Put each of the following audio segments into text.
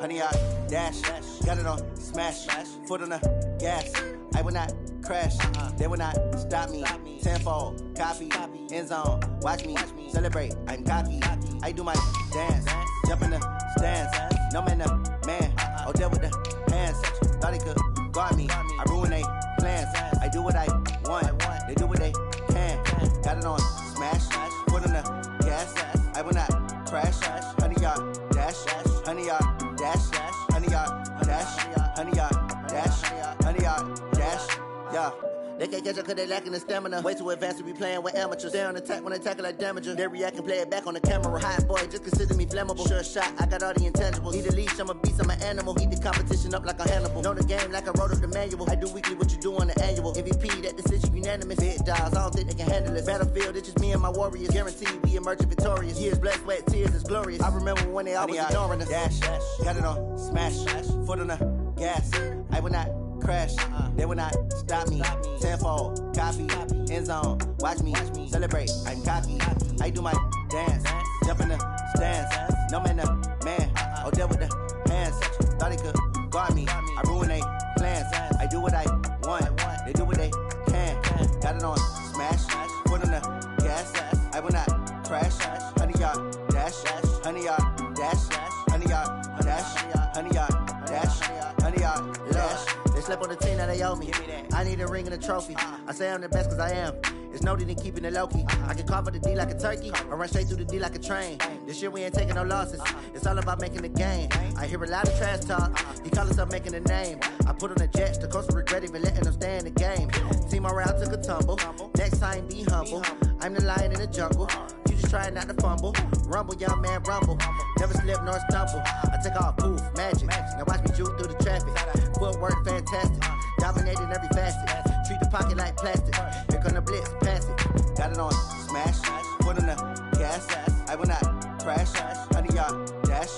100 yard dash. Got it on smash. Foot on the gas. I will not crash. They will not stop me. Tenfold, copy, end zone. Watch me celebrate. I'm cocky. I do my dance. Jump in the stands. No man, the man. Oh, deal with the hands. Thought he could guard me. I ruin they plans. I do what I want. They do what they can. Got it on smash. Foot on the gas. I will not crash. 100 yard dash. 100 yard dash. 100 yard dash. 100 yard dash. 100 yard dash. Yeah. They can't catch up cause they lacking the stamina. Way too advanced to be playing with amateurs. Stay on attack when they tackle like damager. They react and play it back on the camera. Hot boy, just consider me flammable. Sure shot, I got all the intangibles. Need a leash, I'm a beast, I'm an animal. Eat the competition up like a Hannibal. Know the game like I wrote up the manual. I do weekly what you do on the annual. MVP, that decision unanimous. Big dials, I don't think they can handle it. Battlefield, it's just me and my warriors. Guaranteed we emerging victorious. Years, blood, sweat, tears, it's glorious. I remember when they always ignoring us. Dash, got it on smash. Foot on the gas. I will not crash. They will not stop me. Tenfold, copy, end zone. Watch me celebrate. I'm cocky. I do my dance. Jump in the stands. No man, the man. Oh, deal with the hands. Thought he could guard me. I ruin they plans. I do what I want. They do what they can. Got it on smash. Foot on the gas. I will not crash. 100 yard dash. 100 yard dash. 100 yard dash. 100 yard dash. 100 yard dash. They slept on the team, now they owe me. I need a ring and a trophy. I say I'm the best cause I am. It's no need in keeping it low-key. I can carve up the D like a turkey, or run straight through the D like a train. This year we ain't taking no losses. It's all about making the game. I hear a lot of trash talk. He call himself making a name. I put on the Jets, the coach will regret even letting them stay in the game. Team morale took a tumble. Next time be humble. I'm the lion in the jungle. You just try not to fumble. Rumble, young man, rumble. Never slip nor stumble. I take off, poof, magic. Now watch me juke through the traffic. Footwork fantastic. Dominating every facet. Treat the pocket like plastic. Here come the blitz, pass it. Got it on smash. Foot on the gas. I will not crash. 100 yard dash.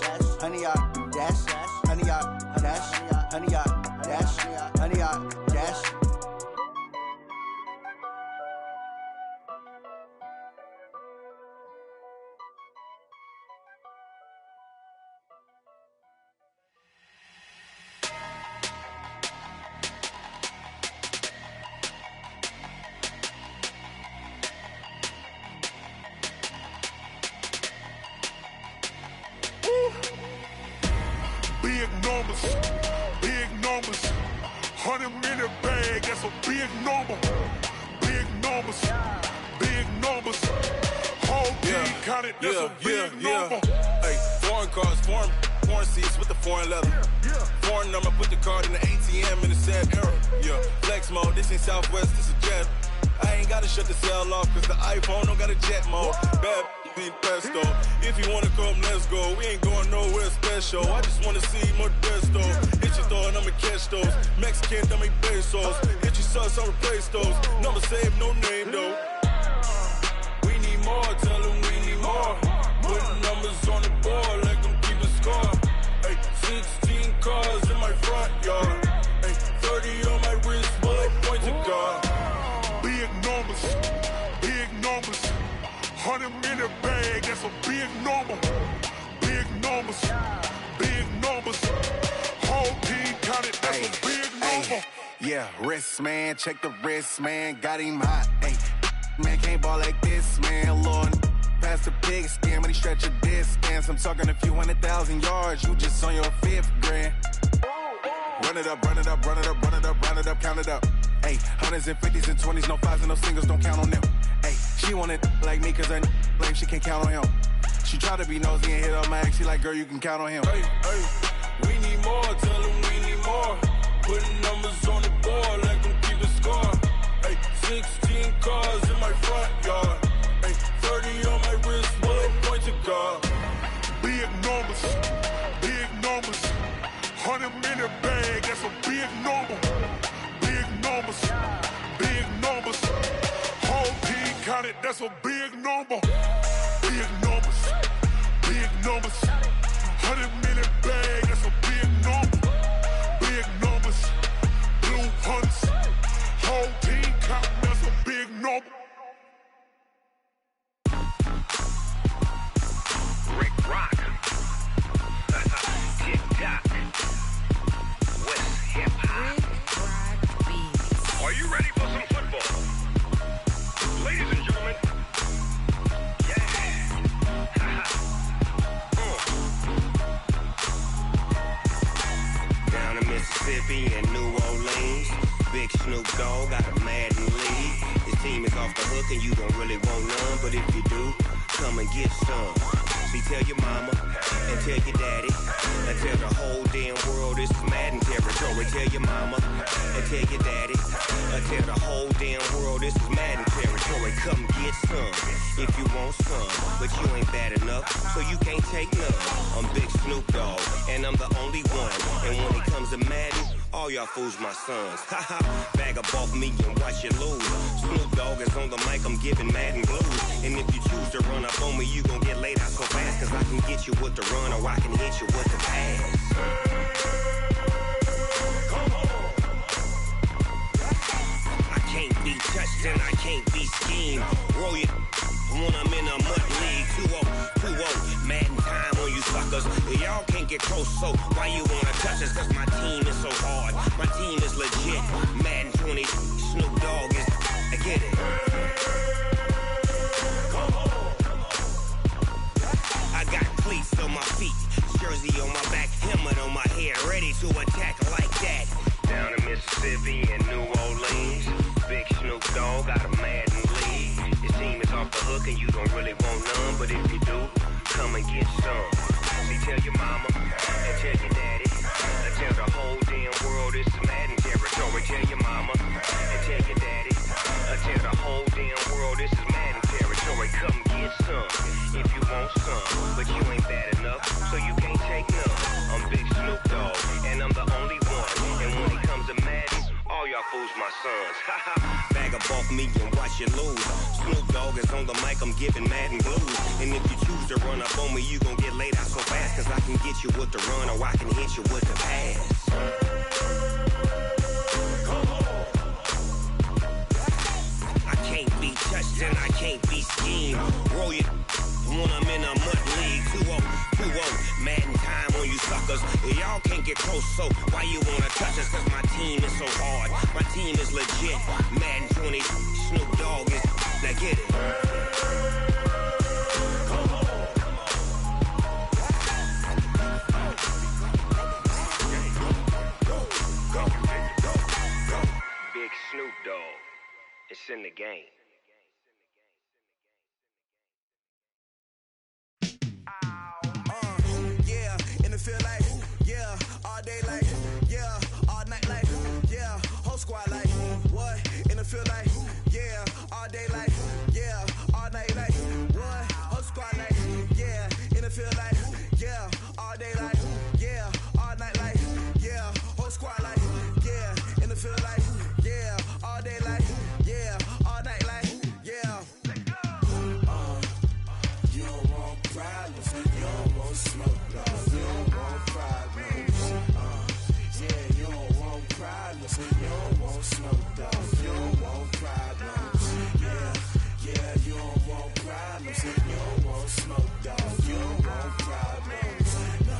100 yard dash. 100 yard dash. 100 yard dash. 100 yard dash. Big numbers, 100-minute bag, that's a big number. Big numbers, whole team counted, that's a big number. Hey, foreign cars, foreign seats with the foreign leather. Foreign number, put the card in the ATM in the sad era. Yeah, flex mode, this ain't Southwest, this is jet. I ain't gotta shut the cell off, cause the iPhone don't got a jet mode. Bad be pesto. If you wanna come, let's go. We ain't going nowhere special. I just wanna see Modesto. Hit your throw and I'ma catch those. Mexican, dummy pesos. Hit your sus, I'll replace those. Number saved, no name though. We need more, tell them we need more. Putting numbers on the board, like them keep a score. Ay, 16 cars in my front yard. Ay, 30 on my wrist, bullet point to God. Big numbers, 100-minute bag, that's a big number. Big numbers, whole team counted, that's a big number. Yeah, wrist man, check the wrist man, got him hot. Ay, man can't ball like this, man. Lord, past the pig skin when he stretch a disc. I'm talking a few 100,000 yards, you just on your 5th grand. Run it up, count it up. Ay, hundreds and 50s and 20s, no 5s and no singles, don't count on them. Ay, she want it like me cause her lame, she can't count on him. She try to be nosy and hit up my ex, she like, girl, you can count on him. Hey, we need more, tell them we need more. Putting numbers on the board, like them keep a score. Ay, 16 cars in my front yard. Ay, 30 on my wrist, bullet point to God. Big numbers, 100-minute bag, that's a big number. Big numbers, whole team counted, that's a big number. Big numbers, 100-minute bag, that's a big number. Big numbers, blue hunts, whole team counting, that's a big number. Rick Rock. Tick tock. Mississippi and New Orleans. Big Snoop Dogg got a Madden league. His team is off the hook and you don't really want none, but if you do, come and get some. See, tell your mama and tell your daddy and tell the whole damn world this is Madden territory. Tell your mama and tell your daddy and tell the whole damn world this is Madden territory. Come get some if you want some, but you ain't bad enough, so you can't take none. I'm Big Snoop Dogg and I'm the only one, and when it comes to Madden, all y'all fools my sons. Haha, bag up off me and watch you lose. Snoop Dogg is on the mic, I'm giving Madden blues. And if you choose to run up on me, you gon' get laid out so fast, cause I can get you with the run or I can hit you with the pass. Come on. I can't be touched and I can't be schemed. Roll you when I'm in a mud league. 2-0, Madden time on you suckers. Y'all can't get close, so why you wanna touch us? Cause my team is so hard, my team is legit. Madden 20, Snoop Dogg is, I get it. Come on. I got cleats on my feet, jersey on my back, helmet on my head, ready to attack like that. Down in Mississippi and New Orleans, Big Snoop Dogg got a Madden league. His team is off the hook and you don't really want none, but if you do, come and get some. See, tell your mama and tell your daddy and tell the whole damn world this is Madden territory. Tell your mama and tell your daddy and tell the whole damn world this is Madden territory. Come get some if you want some, but you ain't bad enough, so you can't take none. I'm Big Snoop Dogg and I'm the only one, and when it comes to Madden, all y'all fools my sons. Haha, bag up off me and watch you lose. Snoop Dogg is on the mic, I'm giving Madden blues. And if you choose to run up on me, you gon' get laid out so fast, cause I can get you with the run or I can hit you with the pass. Come on. I can't be touched and I can't be schemed. Roll you when I'm in a mud league. 2-0, Madden time on you suckers. Y'all can't get close, so why you wanna touch us? Cause my team is so hard, my team is legit. Madden 20, Snoop Dogg is, now get it. Come on. Go. Big Snoop Dogg, it's in the game. Feel like, yeah, all day like, yeah, all night like, yeah, whole squad like, what? In the field like, yeah, all day like, yeah, all night like, what? Whole squad like, yeah, in the field like, yeah, all day like, yeah, all night like, yeah, whole squad like, yeah, in the field like, yeah, all day like, yeah, all night like, yeah. You don't want problems, you don't want smoke, dog. You don't want problems, yeah, you don't want problems, you don't want smoke, dog. You don't want problems, yeah, you don't want problems, you don't want smoke, dog. You don't want problems, no,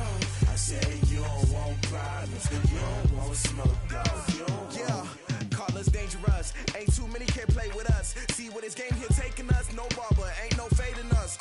I say you don't want problems, you don't want smoke, dog. You don't want. Call us dangerous, ain't too many can play with us. See what this game here taking us, no barber, ain't no fading us.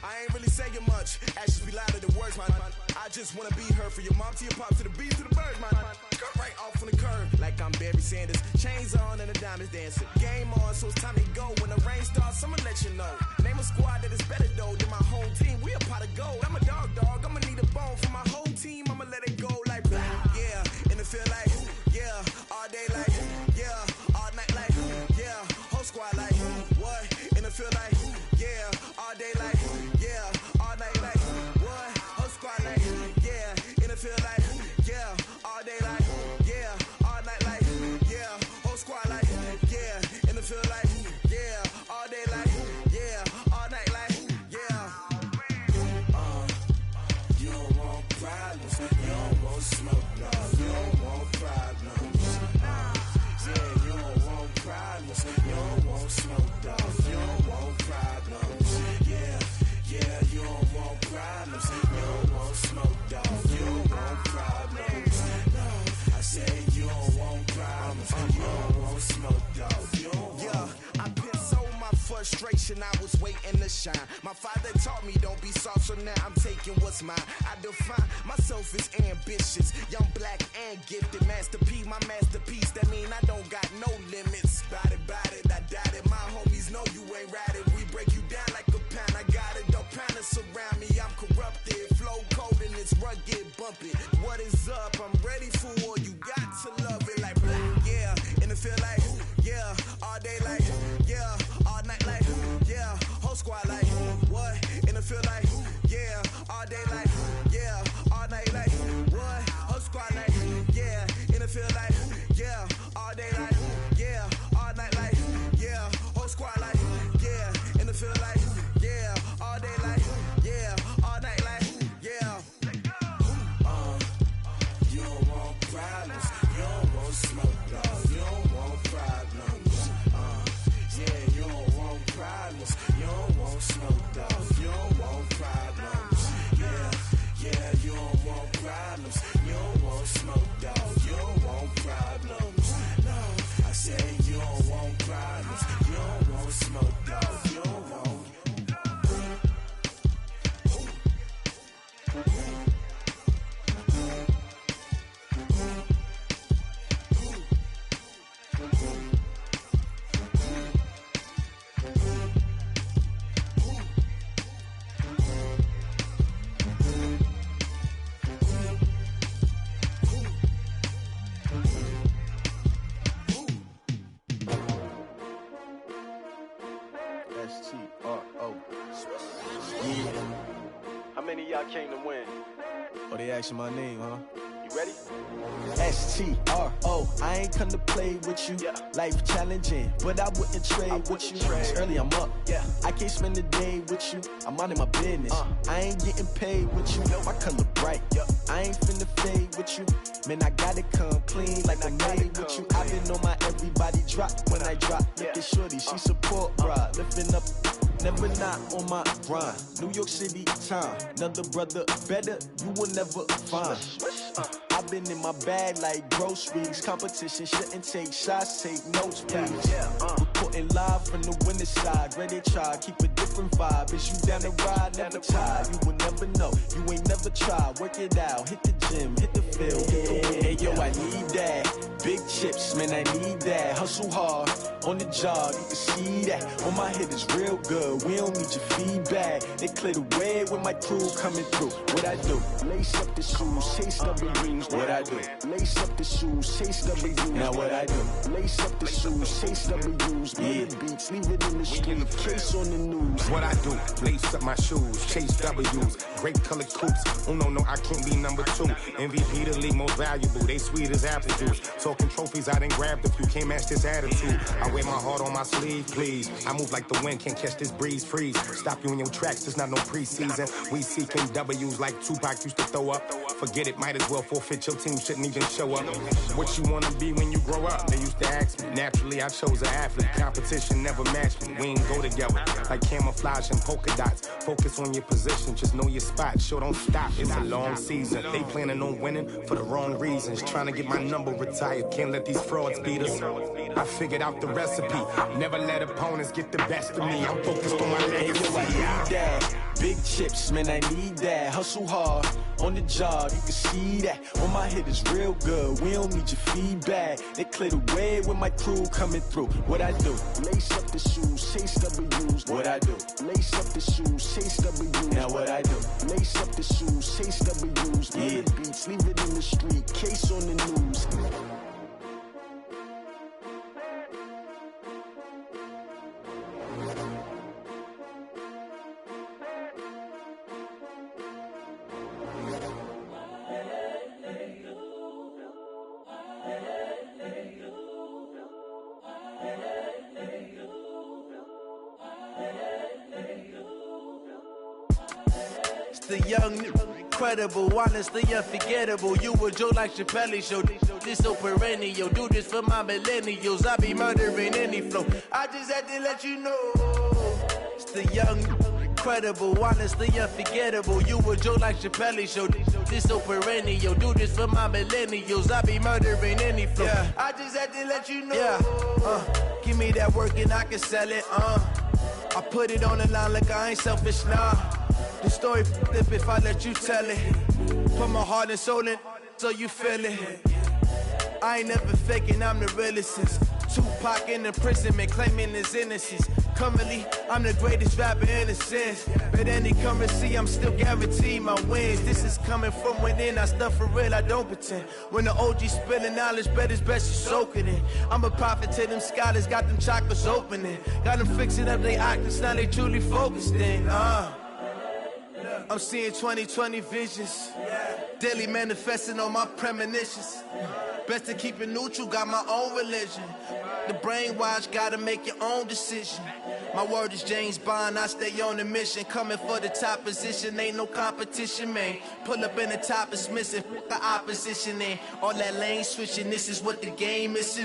I ain't really saying much, actions be louder than words, man. I just wanna be heard, from your mom to your pop to the beat to the birds, man. Cut right off on the curb, like I'm Barry Sanders. Chains on and the diamonds dancing. Game on, so it's time to go. When the rain starts, I'ma let you know. Name a squad that is better though than my home team. We a pot of gold. I'm a dog. I'ma need a bone for my whole team. I'ma let it go like blah. Yeah, in the feel like, yeah, all day like, yeah, all night like, yeah, whole squad like, what? In the feel like, yeah, all day like, yeah, all night like, what? Whole squad like, yeah, in the feel like, yeah, all day like, yeah, all night like, yeah, whole squad like, yeah, in the feel like, yeah, all day like, yeah, all night like, yeah. You don't want problems, you don't want smoke, no, you don't want problems, yeah, you don't want problems, you don't want smoke, dog. You don't want problems, yeah, you don't want problems, you don't want smoke, dog. You don't want problems, no, I say you don't want problems, you don't want smoke, dog. You don't want. Yeah, I piss on my frustration. generation, I was waiting to shine. My father taught me don't be soft, so now I'm taking what's mine. I define myself as ambitious, young, black, and gifted. Master P, my masterpiece, that mean I don't got no limits. Bout it, I doubt it. My homies know you ain't ratted. We break you down like a pound. I got it, don't pound to surround me. I'm corrupted, flow cold and it's rugged, bumpy. What is up? I'm ready for war. You got to love it like black, yeah. And it feel like, yeah. All day like, yeah. All night like, yeah. Whole squad like, what? And it feel like, yeah. All day like, yeah. All night like, what? Whole squad like, yeah. And it feel like, yeah. All day like, yeah. All night like, yeah. Whole squad like, yeah. And it feel like, yeah. All day like, yeah. All night like, yeah. You don't want problems. You don't want smoke, dog. You don't want problems. Yeah, you don't want problems. You don't want smoke, dog. You don't want problems. Yeah, you don't want problems. You don't want smoke, dog. You don't want problems. No, I said you don't want problems. You don't want smoke, dog. You don't want. S-T-R-O. Yeah. How many of y'all came to win? Oh, they asking my name, huh? You ready? S-T-R-O. I ain't come to play with you. Yeah. Life challenging, but I wouldn't trade with you. It's early, I'm up. Yeah. I can't spend the day with you. I'm minding my business. I ain't getting paid with you. My color bright. Yeah. I ain't finna fade with you. Man, I gotta come clean like I'm made with you. I've been on my everybody drop when I drop. Look at shorty, she support, bruh. Lifting up. Never not on my grind. New York City time. Another brother better, you will never find. I've been in my bag like groceries. Competition shouldn't take shots, take notes, please. Reporting live from the winning side. Ready to try, keep a different vibe. Is you down the ride, never tired. You will never know, you ain't never tried. Work it out, hit the gym, hit the field. Hey yo, I need that. Big chips, man, I need that. Hustle hard, on the job, you can see that. On my head is real good, we don't need your feedback. They clear the way with my crew coming through. What I do? Lace up the shoes, chase W's. What I do? Lace up the shoes, chase W's. Now what I do? Lace up the shoes, chase W's. Yeah. Beats, leave it in the street, case on the news. What I do? Lace up my shoes, chase W's. Great colored coops. Oh no, I can't be number 2. MVP the league most valuable. They sweet as apple juice. Talking trophies, I done grabbed a few. Can't match this attitude. I wear my heart on my sleeve, please. I move like the wind, can't catch this breeze. Freeze. Stop you in your tracks. There's not no preseason. We seeking W's like Tupac used to throw up. Forget it, might as well forfeit. Your team shouldn't even show up. What you wanna be when you grow up? They used to ask me. Naturally, I chose an athlete. Competition never matched me. We ain't go together like camouflage and polka dots. Focus on your position, just know your spot. Sure, don't stop. It's a long season. They planning on winning for the wrong reasons. Trying to get my number retired. Can't let these frauds beat us. I figured out the recipe. Never let opponents get the best of me. I'm focused on my legacy. I need that. Big chips, man, I need that. Hustle hard, on the job, you can see that. On my head is real good, we don't need your feedback. They clear the way with my crew coming through. What I do? Lace up the shoes, chase W's. What I do? Lace up the shoes, chase W's. Now what I do? Lace up the shoes, chase W's. Yeah. Beats, leave it in the street, case on the news. The young, incredible, honestly unforgettable. You a Joe like Chappelle show. This so perennial. Do this for my millennials. I be murdering any flow. I just had to let you know. It's the young, incredible, honestly unforgettable. You a Joe like Chappelle show. This so perennial. Do this for my millennials. I be murdering any flow. Yeah. I just had to let you know. Yeah. Give me that work and I can sell it. I put it on the line like I ain't selfish, nah. The story flip if I let you tell it. Put my heart and soul in so you feel it. I ain't never faking, I'm the realest since Tupac in imprisonment, claiming his innocence. Currently, I'm the greatest rapper in a sense. But any currency, I'm still guaranteed my wins. This is coming from within, I stuff for real, I don't pretend. When the OG spilling knowledge, bet it's best you soak it in. I'm a prophet to them scholars, got them chakras opening. Got them fixing up their octaves, now they truly focused in. I'm seeing 2020 visions. Daily manifesting on my premonitions. Best to keep it neutral, got my own religion. The brainwash, gotta make your own decision. My word is James Bond, I stay on the mission. Coming for the top position, ain't no competition, man. Pull up in the top is missing, the opposition in. All that lane switching, this is what the game is.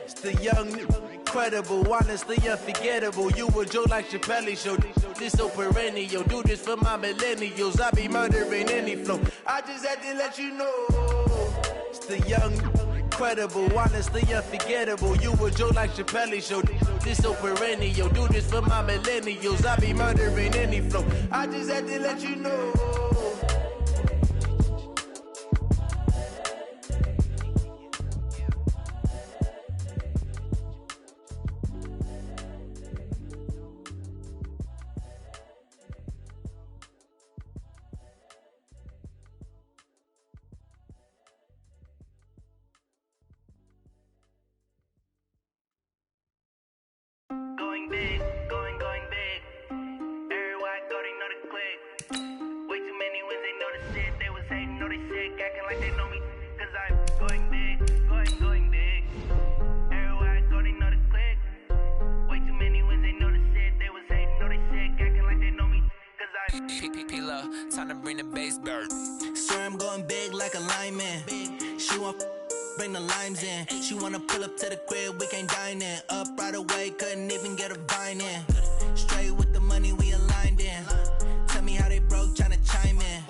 It's the young, incredible, honestly unforgettable. You a Joe like Chappelle show. This so perennial, do this for my millennials. I be murdering any flow. I just had to let you know. It's the young, incredible, honestly unforgettable. You a Joe like Chappelle show. This so perennial, do this for my millennials. I be murdering any flow. I just had to let you know. Going big, going big. Everywhere I go, they know the click. Way too many wins, they know the shit. They was hating, know they sick, acting like they know me. Cause I'm going big, going big. Everywhere I go, they know the click. Way too many wins, they know the shit. They was hating, know they sick, acting like they know me. Cause I'm P-Lo, time to bring the bass bird. Swear I'm going big like a lineman. She want bring the limes in. She wanna pull up to the crib, we can't dine in. Up right away, couldn't even get a vine in. Straight with the money we aligned in. Tell me how they broke, tryna chime in.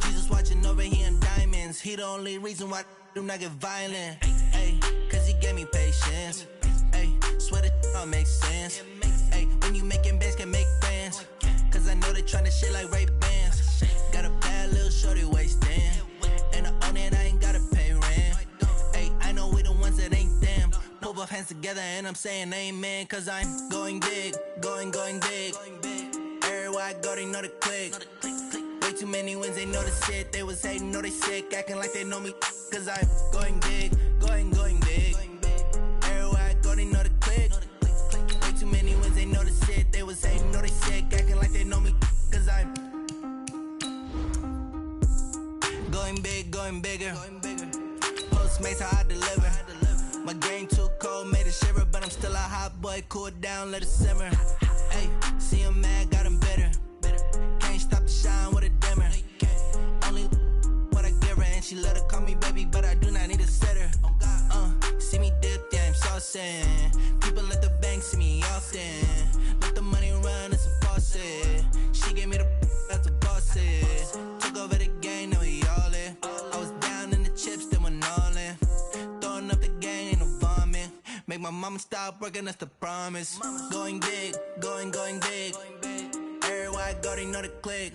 Jesus watching over here in diamonds. He the only reason why I do not get violent. Ay, cause he gave me patience. Ay, swear that all makes sense. Ay, when you making bands, can make friends. Cause I know they tryna shit like Ray-Bans. Got a bad little shorty wasting. And I own it, I ain't gotta pay rent. I know we the ones that ain't them. Pull both hands together and I'm saying amen. Cause I'm going big, going big. Everywhere I go, they know the click. Way too many wins, they know the shit. They was hating, know they sick, acting like they know me. Cause I'm going big, going big. Everywhere I go, they know the click. Way too many wins, they know the shit. They was hating, know they sick, acting like they know me. Cause I'm going big, going bigger. Postmates how I deliver. My game too cold, made it shiver, but I'm still a hot boy. Cool down, let it simmer. Hey, see him mad, got him bitter. Can't stop the shine with a dimmer. Only what I give her, and she let her call me baby, but I do not need a sitter. See me dip, yeah, I'm saucing. People at the bank see me often. Let the money run, it's a faucet. She gave me the that's a boss is. Took over the game, now we all in. I was down in the chips, then went all in. Throwing up the gang, ain't no vomit. Make my mama stop working, that's the promise. Going big, going big. Everywhere I go, they know the click.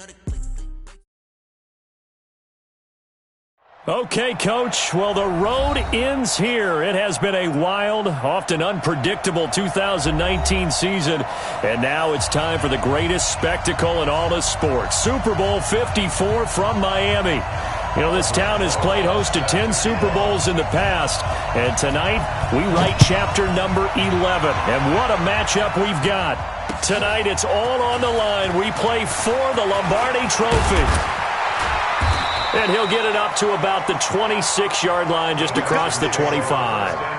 Okay, Coach. Well, the road ends here. It has been a wild, often unpredictable 2019 season. And now it's time for the greatest spectacle in all of sports. Super Bowl 54 from Miami. You know, this town has played host to 10 Super Bowls in the past. And tonight, we write chapter number 11. And what a matchup we've got. Tonight, it's all on the line. We play for the Lombardi Trophy. And he'll get it up to about the 26-yard line, just across the 25.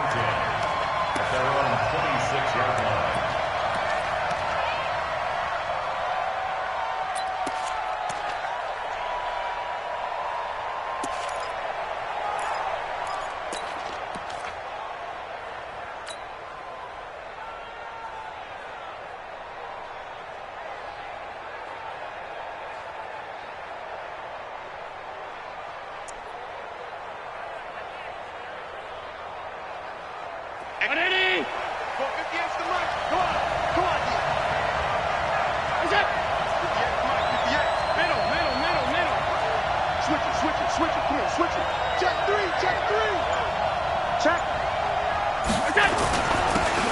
Switch it. Check three. Check.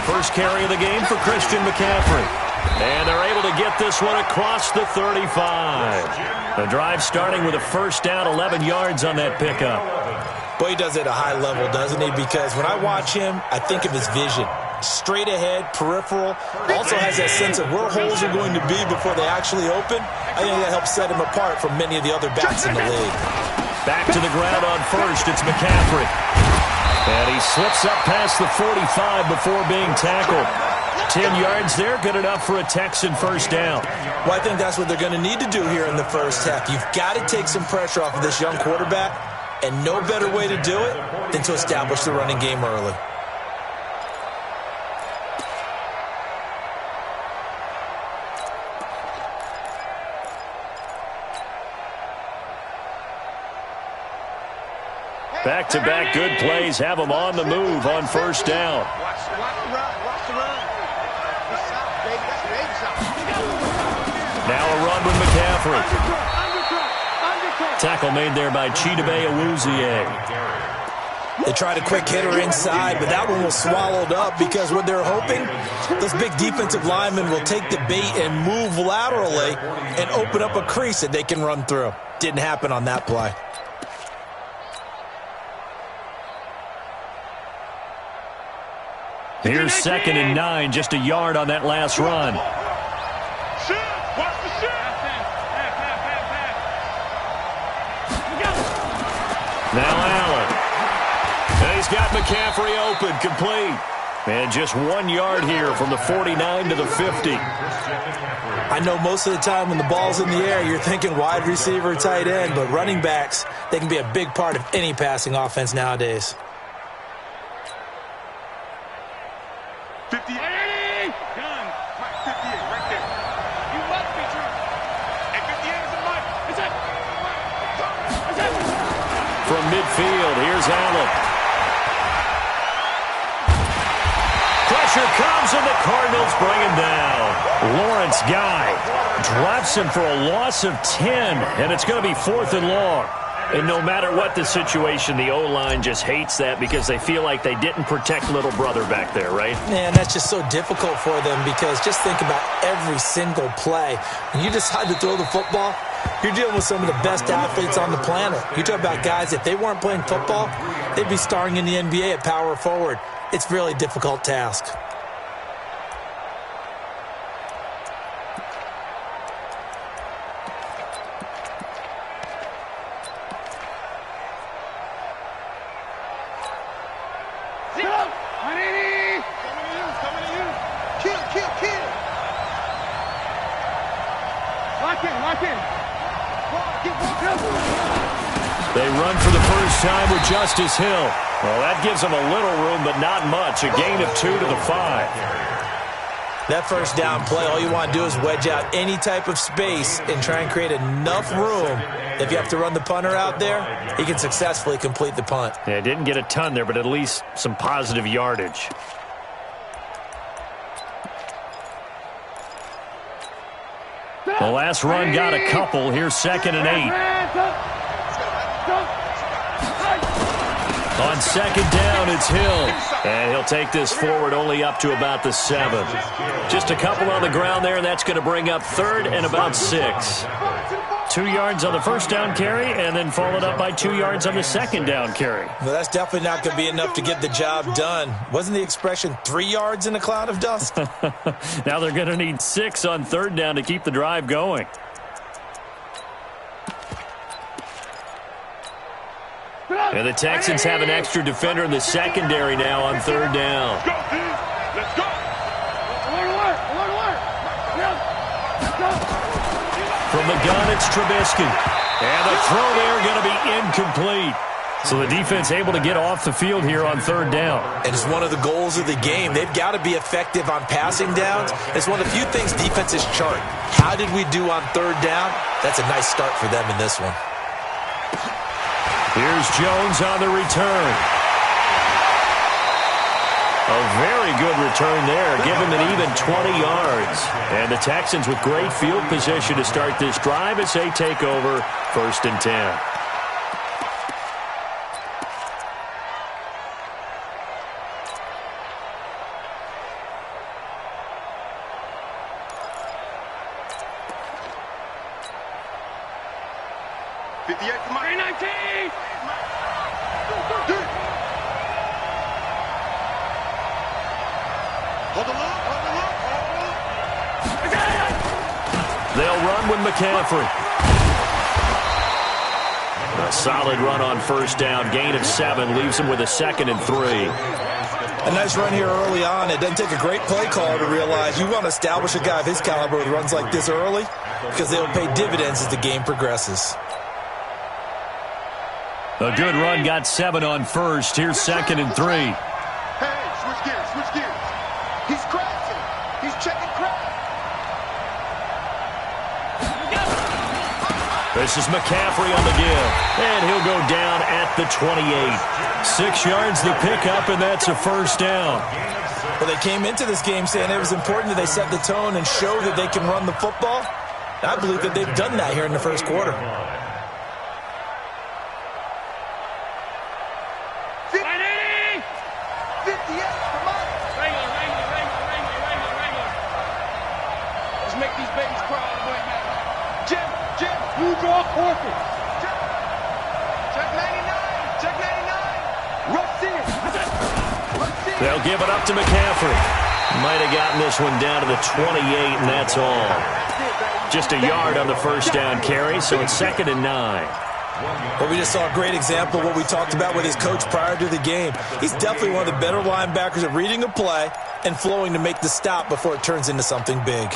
First carry of the game for Christian McCaffrey. And they're able to get this one across the 35. The drive starting with a first down, 11 yards on that pickup. Boy, he does it at a high level, doesn't he? Because when I watch him, I think of his vision. Straight ahead, peripheral. Also has that sense of where holes are going to be before they actually open. I think that helps set him apart from many of the other backs in the league. Back to the ground on first. It's McCaffrey. And he slips up past the 45 before being tackled. 10 yards there, good enough for a Texan first down. Well, I think that's what they're going to need to do here in the first half. You've got to take some pressure off of this young quarterback, and no better way to do it than to establish the running game early. Back-to-back good plays have them on the move on first down. Watch the run. Now a run with McCaffrey. Tackle made there by Chidobe Awuzie. They tried a quick hitter inside, but that one was swallowed up because what they're hoping, those big defensive linemen will take the bait and move laterally and open up a crease that they can run through. Didn't happen on that play. Here's 2nd and 9, just a yard on that last run. Now Allen. And he's got McCaffrey open, complete. And just 1 yard here from the 49 to the 50. I know most of the time when the ball's in the air, you're thinking wide receiver, tight end, but running backs, they can be a big part of any passing offense nowadays. 58. Done. 58 right there. You must be true. And 58 is a mic. It's it. From midfield, here's Allen. Pressure comes and the Cardinals bring him down. Lawrence Guy drops him for a loss of 10, and it's going to be 4th and long. And no matter what the situation, the O-line just hates that because they feel like they didn't protect little brother back there, right? Man, that's just so difficult for them because just think about every single play. When you decide to throw the football, you're dealing with some of the best athletes on the planet. You talk about guys, if they weren't playing football, they'd be starring in the NBA at power forward. It's a really difficult task. They run for the first time with Justice Hill. Well, that gives them a little room, but not much. A gain of 2 to the 5. That first down play, all you want to do is wedge out any type of space and try and create enough room. If you have to run the punter out there, he can successfully complete the punt. Yeah, didn't get a ton there, but at least some positive yardage. The last run got a couple. Here's 2nd and 8. On 2nd down, it's Hill. And he'll take this forward only up to about the 7. Just a couple on the ground there, and that's going to bring up 3rd and about 6. 2 yards on the first down carry, and then followed up by 2 yards on the 2nd down carry. Well, that's definitely not going to be enough to get the job done. Wasn't the expression 3 yards in a cloud of dust? Now they're going to need 6 on 3rd down to keep the drive going. And the Texans have an extra defender in the secondary now on 3rd down. Let's go. From the gun, it's Trubisky. And the throw there going to be incomplete. So the defense able to get off the field here on 3rd down. And it's one of the goals of the game. They've got to be effective on passing downs. It's one of the few things defenses chart. How did we do on 3rd down? That's a nice start for them in this one. Here's Jones on the return. A very good return there. Give him an even 20 yards. And the Texans with great field position to start this drive as they take over 1st and 10. 58 to Mike. 19. Hold the look. They'll run with McCaffrey. A solid run on first down. Gain of 7 leaves him with a 2nd and 3. A nice run here early on. It doesn't take a great play caller to realize you want to establish a guy of his caliber with runs like this early because they'll pay dividends as the game progresses. A good run, got 7 on first. Here's 2nd and 3. Hey, switch gears. He's crashing. He's checking crack. This is McCaffrey on the give, and he'll go down at the 28. 6 yards the pickup, and that's a first down. Well, they came into this game saying it was important that they set the tone and show that they can run the football. I believe that they've done that here in the first quarter. 58 for Mike. Wrangler. Let's make these babies cry all the way back. Jim, you draw forfeit. Check 99. Russ in. They'll give it up to McCaffrey. Might have gotten this one down to the 28, and that's all. Just a yard on the first down carry, so it's 2nd and 9. Well, we just saw a great example of what we talked about with his coach prior to the game. He's definitely one of the better linebackers at reading a play and flowing to make the stop before it turns into something big.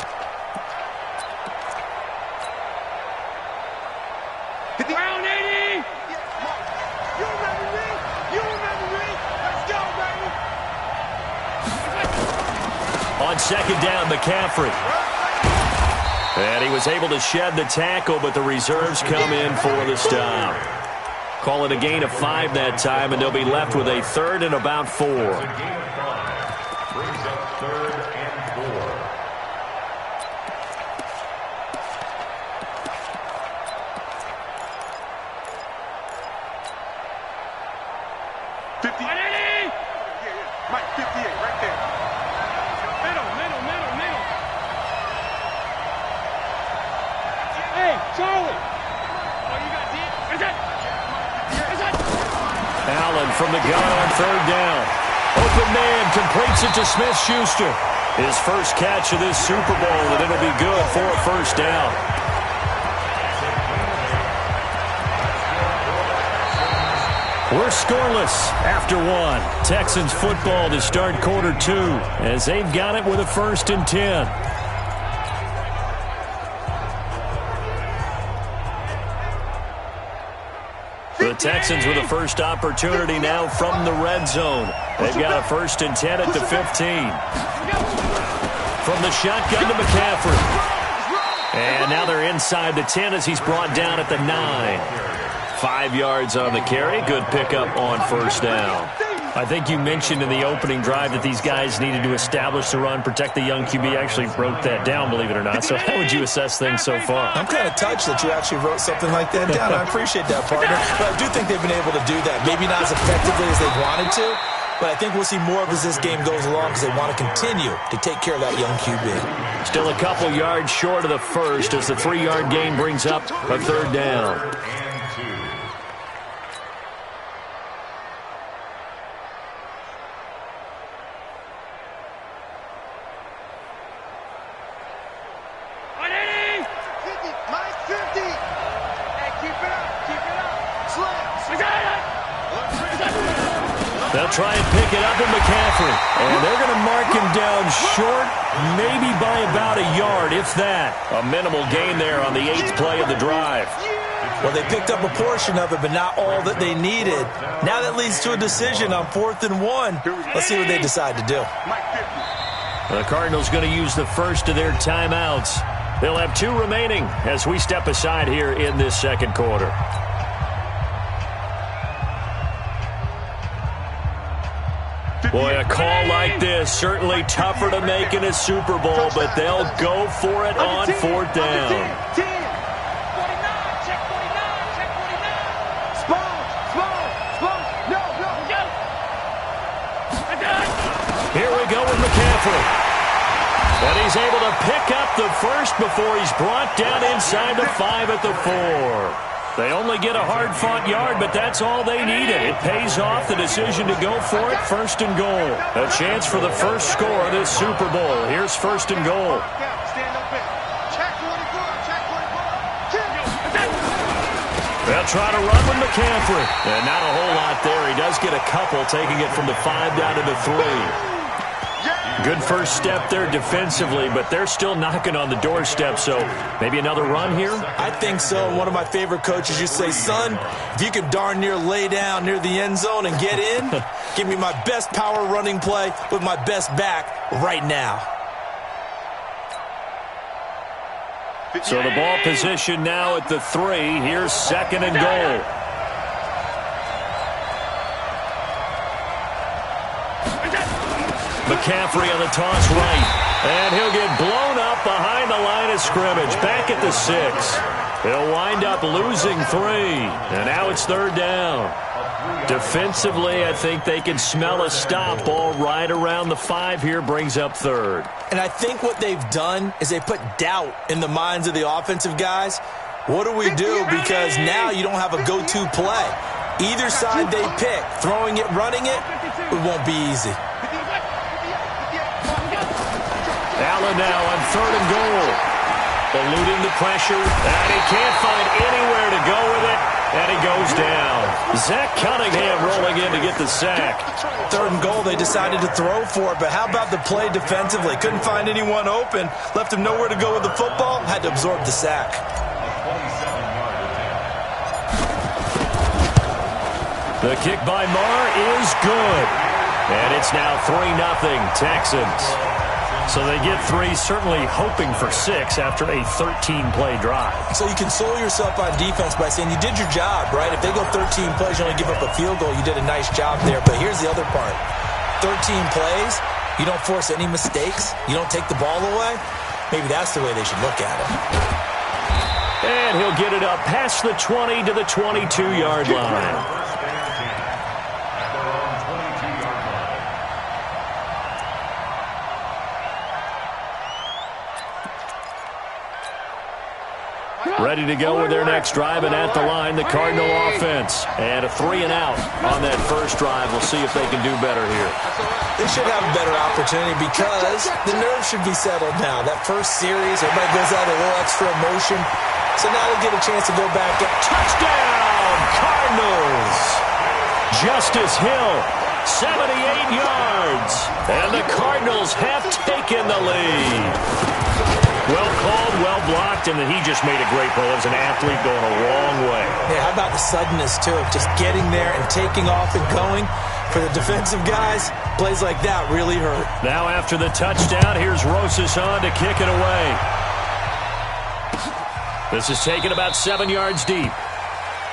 Round 80! You remember me? Let's go, baby! On 2nd down, McCaffrey. And he was able to shed the tackle, but the reserves come in for the stop. Call it a gain of 5 that time, and they'll be left with a 3rd and about 4. Brings up 3rd and 4. Mike, 58, right there. Middle. Hey, Charlie. Oh, you got deep. Is that? Allen from the gun on 3rd down. Open man completes it to Smith-Schuster. His first catch of this Super Bowl, and it'll be good for a first down. We're scoreless after 1. Texans football to start quarter 2 as they've got it with a 1st and 10. The Texans with a first opportunity now from the red zone. They've got a 1st and 10 at the 15. From the shotgun to McCaffrey. And now they're inside the 10 as he's brought down at the 9. 5 yards on the carry. Good pickup on first down. I think you mentioned in the opening drive that these guys needed to establish the run, protect the young QB. I actually wrote that down, believe it or not. So how would you assess things so far? I'm kind of touched that you actually wrote something like that down. I appreciate that, partner. But I do think they've been able to do that. Maybe not as effectively as they wanted to, but I think we'll see more of as this game goes along because they want to continue to take care of that young QB. Still a couple yards short of the first as the 3-yard gain brings up a 3rd down. They'll try and pick it up in McCaffrey. And they're going to mark him down short, maybe by about a yard, if that. A minimal gain there on the 8th play of the drive. Well, they picked up a portion of it, but not all that they needed. Now that leads to a decision on 4th and 1. Let's see what they decide to do. The Cardinals going to use the first of their timeouts. They'll have 2 remaining as we step aside here in this second quarter. Boy, a call like this, certainly tougher to make in a Super Bowl, but they'll go for it on 4th down. 10. 49, check 49. Small. No. Here we go with McCaffrey. And he's able to pick up the first before he's brought down inside the 5 at the 4. They only get a hard-fought yard, but that's all they needed. It pays off the decision to go for it, 1st and goal. A chance for the first score of this Super Bowl. Here's 1st and goal. They'll try to run with McCaffrey. And not a whole lot there. He does get a couple, taking it from the 5 down to the 3. Good first step there defensively, but they're still knocking on the doorstep, so maybe another run here? I think so. One of my favorite coaches used to say, son, if you can darn near lay down near the end zone and get in, give me my best power running play with my best back right now. So the ball position now at the 3. Here's 2nd and goal. McCaffrey on the toss right. And he'll get blown up behind the line of scrimmage. Back at the 6. He'll wind up losing 3. And now it's 3rd down. Defensively, I think they can smell a stop. Ball right around the 5 here, brings up 3rd. And I think what they've done is they put doubt in the minds of the offensive guys. What do we do? Because now you don't have a go-to play. Either side they pick, throwing it, running it, it won't be easy. Allen now on 3rd and goal. Eluding the pressure, and he can't find anywhere to go with it, and he goes down. Zach Cunningham rolling in to get the sack. 3rd and goal, they decided to throw for it, but how about the play defensively? Couldn't find anyone open, left him nowhere to go with the football, had to absorb the sack. The kick by Marr is good, and it's now 3-0 Texans. So they get 3, certainly hoping for 6 after a 13-play drive. So you console yourself on defense by saying you did your job, right? If they go 13 plays, you only give up a field goal, you did a nice job there. But here's the other part. 13 plays, you don't force any mistakes, you don't take the ball away. Maybe that's the way they should look at it. And he'll get it up past the 20 to the 22-yard line. Ready to go with their next drive, and at the line, the Cardinal offense. And a 3 and out on that first drive. We'll see if they can do better here. They should have a better opportunity because the nerves should be settled now. That first series, everybody goes out with a little extra emotion. So now they'll get a chance to go back up. Touchdown, Cardinals! Justice Hill, 78 yards. And the Cardinals have taken the lead. Well called, well blocked, and then he just made a great play. As an athlete going a long way. Yeah, how about the suddenness, too, of just getting there and taking off and going? For the defensive guys, plays like that really hurt. Now after the touchdown, here's Rosas on to kick it away. This is taken about 7 yards deep.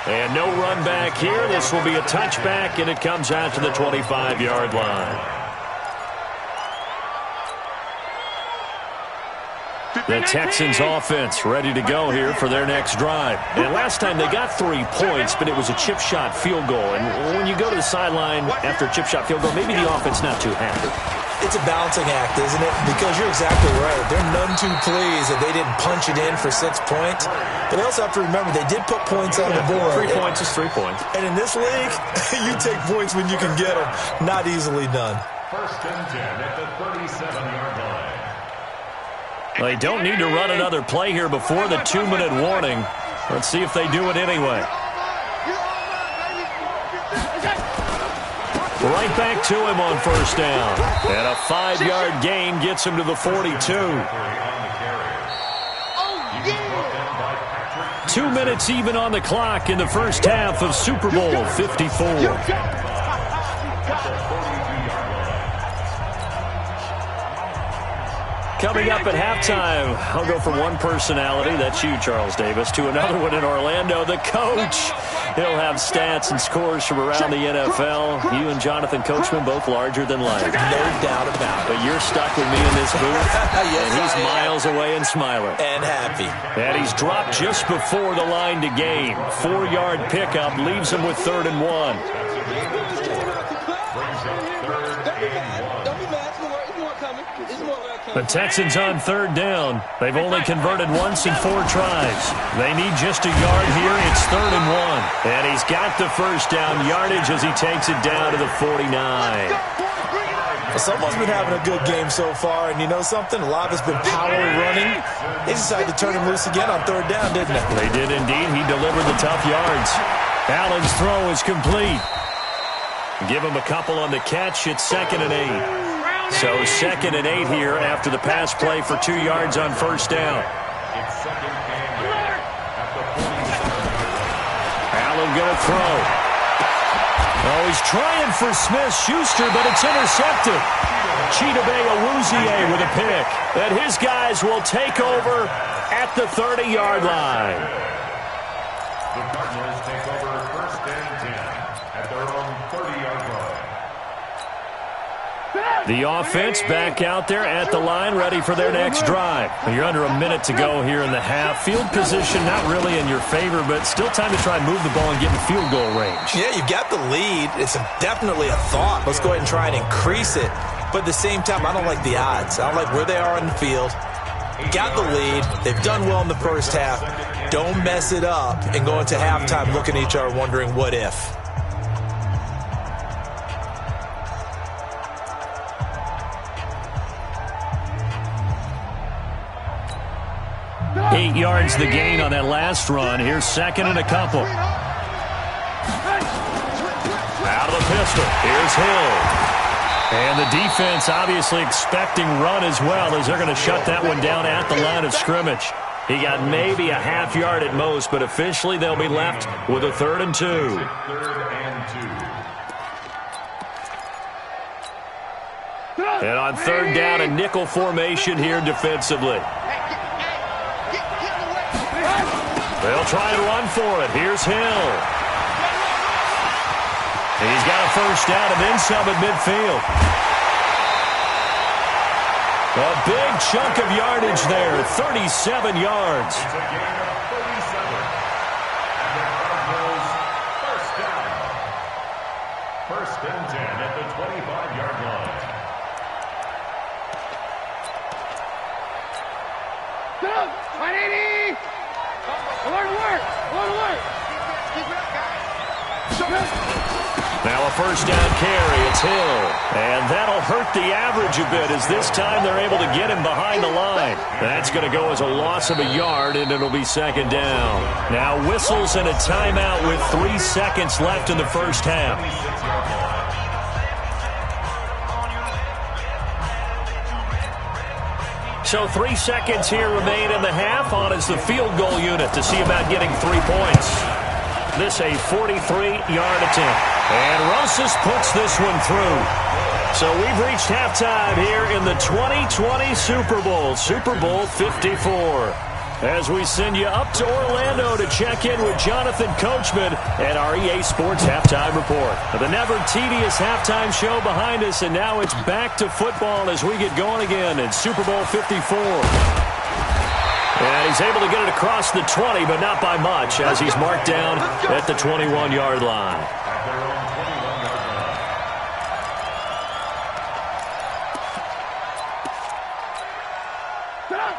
And no run back here. This will be a touchback, and it comes out to the 25-yard line. The Texans offense ready to go here for their next drive. And last time they got 3 points, but it was a chip shot field goal. And when you go to the sideline after a chip shot field goal, maybe the offense not too happy. It's a balancing act, isn't it? Because you're exactly right. They're none too pleased that they didn't punch it in for 6 points. But they also have to remember they did put points on the board. 3 points is 3 points. And in this league, you take points when you can get them. Not easily done. 1st and 10 at the 37-yard line. They don't need to run another play here before the 2-minute warning. Let's see if they do it anyway. Right back to him on 1st down. And a 5-yard gain gets him to the 42. 2 minutes even on the clock in the first half of Super Bowl 54. Coming up at halftime, I'll go from one personality, that's you, Charles Davis, to another one in Orlando, the coach. He'll have stats and scores from around the NFL. You and Jonathan Coachman, both larger than life. No doubt about it. But you're stuck with me in this booth, yes, and he's miles away and smiling. And happy. And he's dropped just before the line to gain. 4-yard pickup leaves him with 3rd and 1. Don't be mad. It's more coming. It's more coming. The Texans on third down. They've only converted once in 4 tries. They need just a yard here. It's 3rd and 1. And he's got the first down yardage as he takes it down to the 49. Someone's been having a good game so far, and you know something? A lot of it's been power running. They decided to turn him loose again on 3rd down, didn't they? They did indeed. He delivered the tough yards. Allen's throw is complete. Give him a couple on the catch. It's 2nd and 8. So 2nd and 8 here after the pass play for 2 yards on first down. Allen going to throw. Oh, he's trying for Smith-Schuster, but it's intercepted. Chidobe Awuzie with a pick. And his guys will take over at the 30-yard line. The Cardinals take over 1st and 10 at their own 30-yard line. The offense back out there at the line, ready for their next drive. You're under a minute to go here in the half. Field position not really in your favor, but still time to try and move the ball and get in field goal range. Yeah, you've got the lead. It's definitely a thought. Let's go ahead and try and increase it. But at the same time, I don't like the odds. I don't like where they are on the field. Got the lead. They've done well in the first half. Don't mess it up and go into halftime looking at each other wondering what if. Eight yards the gain on that last run. Here's 2nd and a couple. Out of the pistol. Here's Hill. And the defense obviously expecting run as well, as they're going to shut that one down at the line of scrimmage. He got maybe a half yard at most, but officially they'll be left with a 3rd and 2. 3rd and 2. And on 3rd down, a nickel formation here defensively. They'll try to run for it. Here's Hill. He's got a first down and then some at midfield. A big chunk of yardage there, 37 yards. It's a gain of 37. And the Cardinals first down. 1st and 10 at the 25-yard line. Go! 180! Alert! Now a first down carry. It's Hill. And that'll hurt the average a bit, as this time they're able to get him behind the line. That's going to go as a loss of a yard, and it'll be 2nd down. Now whistles and a timeout with 3 seconds left in the first half. So 3 seconds here remain in the half. On is the field goal unit to see about getting 3 points. This a 43-yard attempt. And Rosas puts this one through. So we've reached halftime here in the 2020 Super Bowl, Super Bowl 54. As we send you up to Orlando to check in with Jonathan Coachman and our EA Sports Halftime Report. The never-tedious halftime show behind us, and now it's back to football as we get going again in Super Bowl 54. And he's able to get it across the 20, but not by much, as he's marked down at the 21-yard line.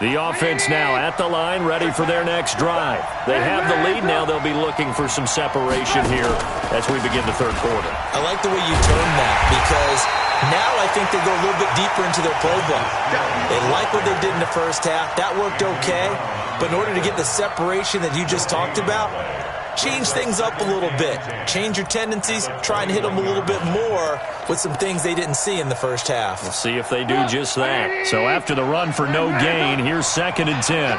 The offense now at the line, ready for their next drive. They have the lead. Now they'll be looking for some separation here as we begin the third quarter. I like the way you term that, because now I think they go a little bit deeper into their playbook. They like what they did in the first half. That worked okay. But in order to get the separation that you just talked about, change things up a little bit. Change your tendencies. Try and hit them a little bit more with some things they didn't see in the first half. We'll see if they do just that. So after the run for no gain, here's 2nd and 10.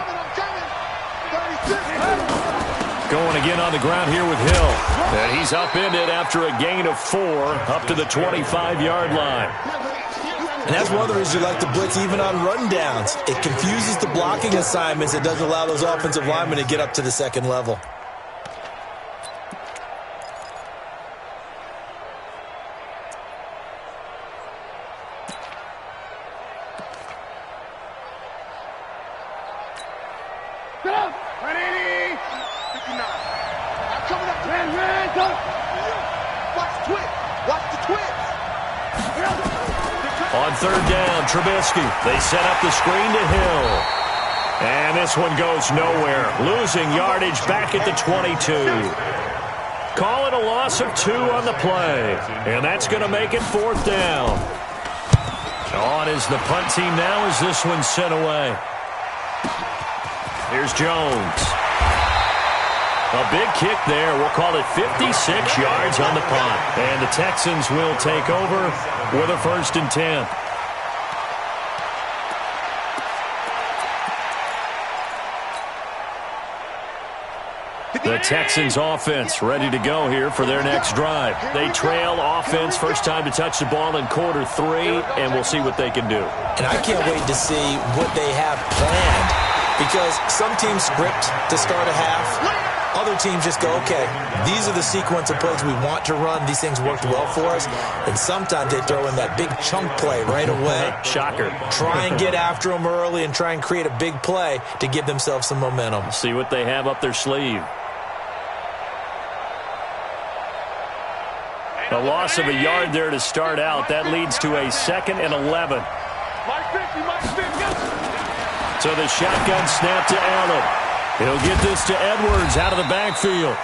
Going again on the ground here with Hill. And he's upended after a gain of 4 up to the 25-yard line. And that's one of the reasons you like to blitz even on rundowns. It confuses the blocking assignments. It doesn't allow those offensive linemen to get up to the second level. Watch the twist. On third down, Trubisky. They set up the screen to Hill. And this one goes nowhere. Losing yardage back at the 22. Call it a loss of 2 on the play. And that's going to make it fourth down. On is the punt team now as this one's sent away. Here's Jones. A big kick there. We'll call it 56 yards on the punt. And the Texans will take over with a 1st and 10. The Texans offense ready to go here for their next drive. They trail offense, first time to touch the ball in quarter 3, and we'll see what they can do. And I can't wait to see what they have planned, because some teams script to start a half. Other teams just go, okay, these are the sequence of plays we want to run. These things worked well for us. And sometimes they throw in that big chunk play right away. Shocker. Try and get after them early and try and create a big play to give themselves some momentum. See what they have up their sleeve. A loss of a yard there to start out. That leads to a 2nd and 11. So the shotgun snap to Allen. He'll get this to Edwards out of the backfield.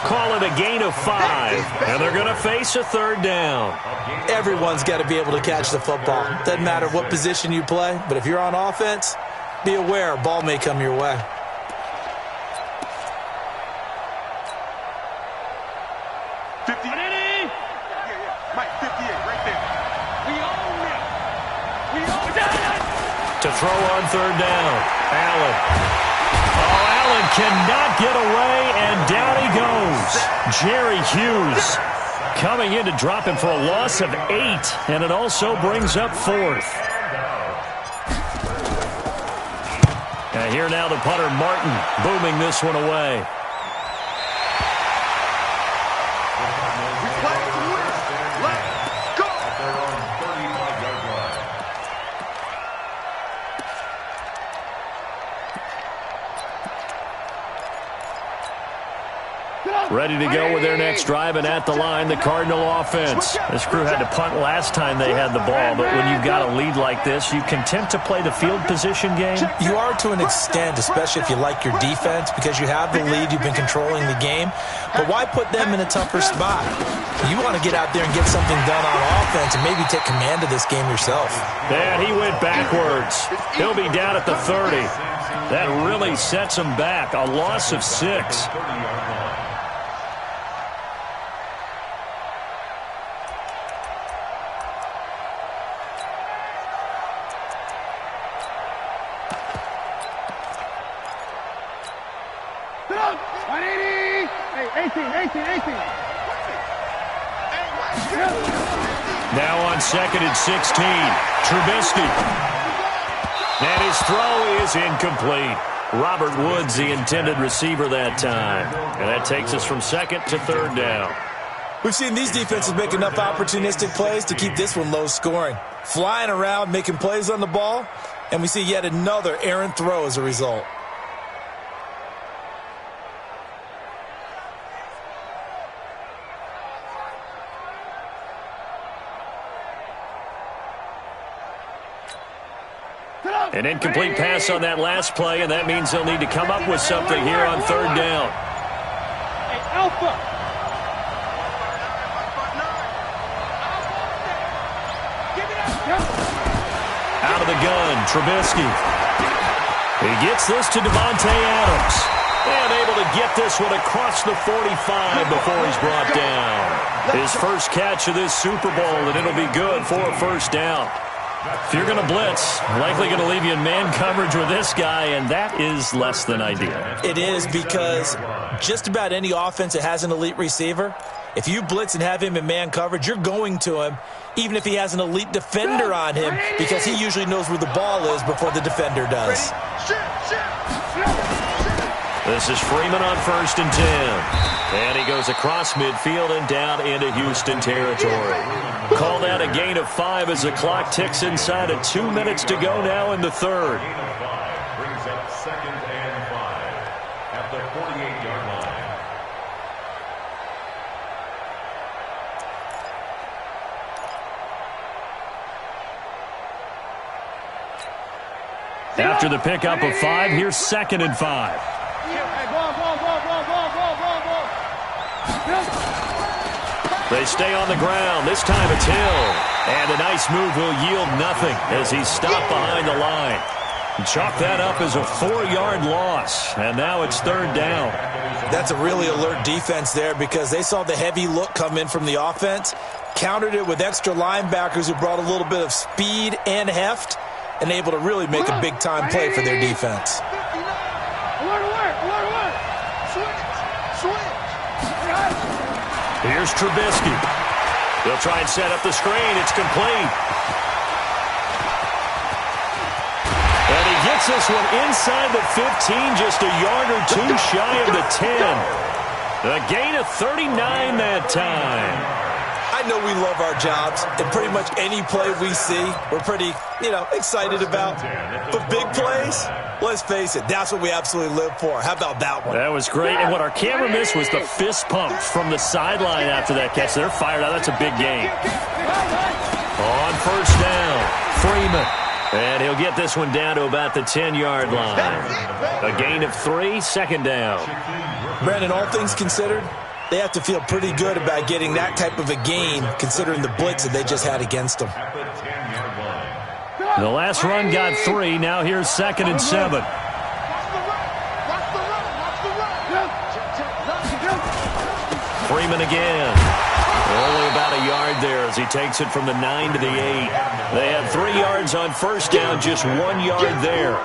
Call it a gain of 5, and they're going to face a 3rd down. Everyone's got to be able to catch the football. Doesn't matter what position you play, but if you're on offense, be aware a ball may come your way. To throw on 3rd down, Allen. Oh, Allen cannot get away, and down he goes. Jerry Hughes coming in to drop him for a loss of 8, and it also brings up 4th. And here now the punter, Martin, booming this one away. Ready to go with their next drive, and at the line, the Cardinal offense. This crew had to punt last time they had the ball, but when you've got a lead like this, you content to play the field position game? You are to an extent, especially if you like your defense, because you have the lead, you've been controlling the game. But why put them in a tougher spot? You want to get out there and get something done on offense and maybe take command of this game yourself. And he went backwards. He'll be down at the 30. That really sets him back. A loss of 6. Now on 2nd and 16, Trubisky. And his throw is incomplete. Robert Woods, the intended receiver that time. And that takes us from 2nd to 3rd down. We've seen these defenses make enough opportunistic plays to keep this one low scoring. Flying around, making plays on the ball, and we see yet another errant throw as a result. An incomplete pass on that last play, and that means they'll need to come up with something here on 3rd down. Hey, Alpha. Out of the gun, Trubisky. He gets this to Devontae Adams. And able to get this one across the 45 before he's brought down. His first catch of this Super Bowl, and it'll be good for a 1st down. If you're going to blitz, likely going to leave you in man coverage with this guy, and that is less than ideal. It is, because just about any offense that has an elite receiver, if you blitz and have him in man coverage, you're going to him, even if he has an elite defender on him, because he usually knows where the ball is before the defender does. This is Freeman on 1st and 10. And he goes across midfield and down into Houston territory. Call that a gain of 5 as the clock ticks inside of 2 minutes to go now in the 3rd. Brings up 2nd and 5 at the 48-yard line. After the pickup of 5, here's 2nd and 5. They stay on the ground. This time it's Hill. And a nice move will yield nothing as he's stopped behind the line. Chalk that up as a 4-yard loss. And now it's 3rd down. That's a really alert defense there because they saw the heavy look come in from the offense, countered it with extra linebackers who brought a little bit of speed and heft, and able to really make a big-time play for their defense. Here's Trubisky. They'll try and set up the screen. It's complete. And he gets this one inside the 15, just a yard or two shy of the 10. A gain of 39 that time. I know we love our jobs, and pretty much any play we see, we're pretty, excited about. But big plays, let's face it, that's what we absolutely live for. How about that one? That was great, and what our camera missed was the fist pump from the sideline after that catch. They're fired out. That's a big gain. On 1st down, Freeman. And he'll get this one down to about the 10-yard line. A gain of 3, 2nd down. Brandon, all things considered, they have to feel pretty good about getting that type of a gain, considering the blitz that they just had against them. The last run got 3. Now here's 2nd and 7. Freeman again. Only about a yard there as he takes it from the 9 to the 8. They had 3 yards on 1st down, just 1 yard there.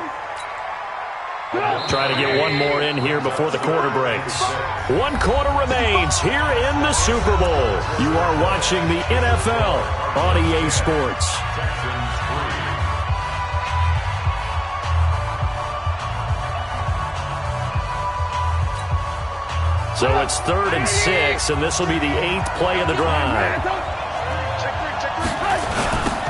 Try to get one more in here before the quarter breaks. 1 quarter remains here in the Super Bowl. You are watching the NFL on EA Sports. So it's 3rd and 6, and this will be the 8th play of the drive.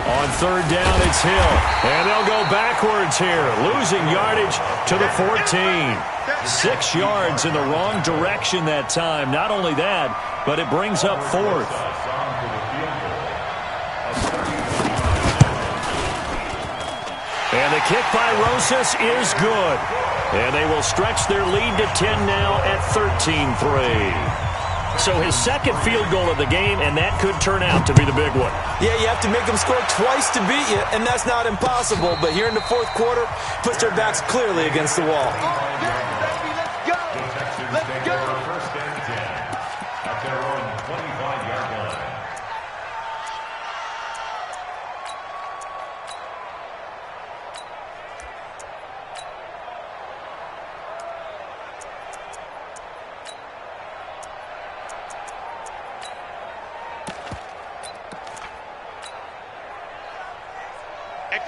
On 3rd down, it's Hill. And they'll go backwards here, losing yardage to the 14. 6 yards in the wrong direction that time. Not only that, but it brings up 4th. And the kick by Rosas is good. And they will stretch their lead to 10 now at 13-3. So his 2nd field goal of the game, and that could turn out to be the big one. Yeah, you have to make them score twice to beat you, and that's not impossible. But here in the 4th quarter, puts their backs clearly against the wall. Let's go. First and 10 at their own 25-yard line.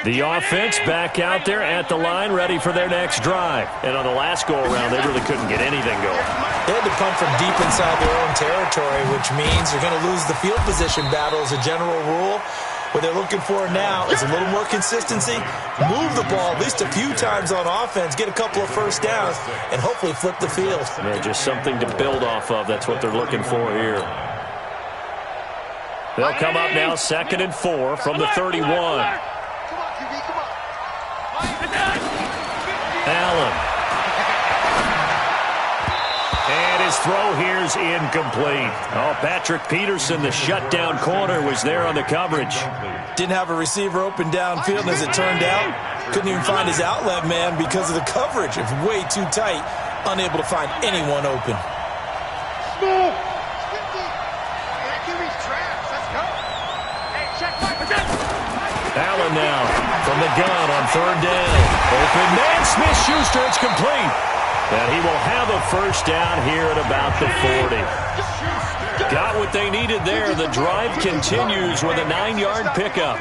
The offense back out there at the line, ready for their next drive. And on the last go-around, they really couldn't get anything going. They had to punt from deep inside their own territory, which means you're going to lose the field position battle as a general rule. What they're looking for now is a little more consistency, move the ball at least a few times on offense, get a couple of 1st downs, and hopefully flip the field. Yeah, just something to build off of. That's what they're looking for here. They'll come up now 2nd and 4 from the 31. Allen. And his throw here's incomplete. Oh, Patrick Peterson, the shutdown corner, was there on the coverage. Didn't have a receiver open downfield, and as it turned out, couldn't even find his outlet man because of the coverage. It was way too tight, unable to find anyone open. Allen now from the gun on 3rd down. Open man, Smith-Schuster, it's complete. And he will have a 1st down here at about the 40. Got what they needed there. The drive continues with a 9-yard pickup.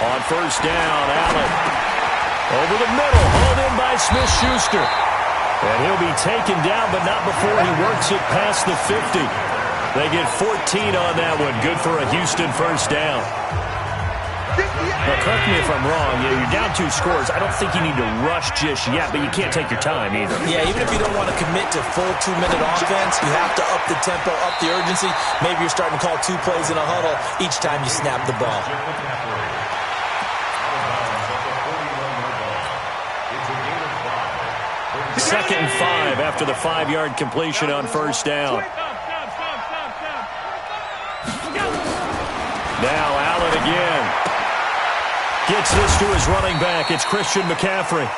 On 1st down, Allen. Over the middle, hauled in by Smith-Schuster. And he'll be taken down, but not before he works it past the 50. They get 14 on that one. Good for a Houston 1st down. Now, correct me if I'm wrong. You're down 2 scores. I don't think you need to rush just yet, but you can't take your time either. Yeah, even if you don't want to commit to full 2-minute offense, you have to up the tempo, up the urgency. Maybe you're starting to call 2 plays in a huddle each time you snap the ball. Second and 5 after the 5-yard completion on first down. Now Allen again. Gets this to his running back. It's Christian McCaffrey.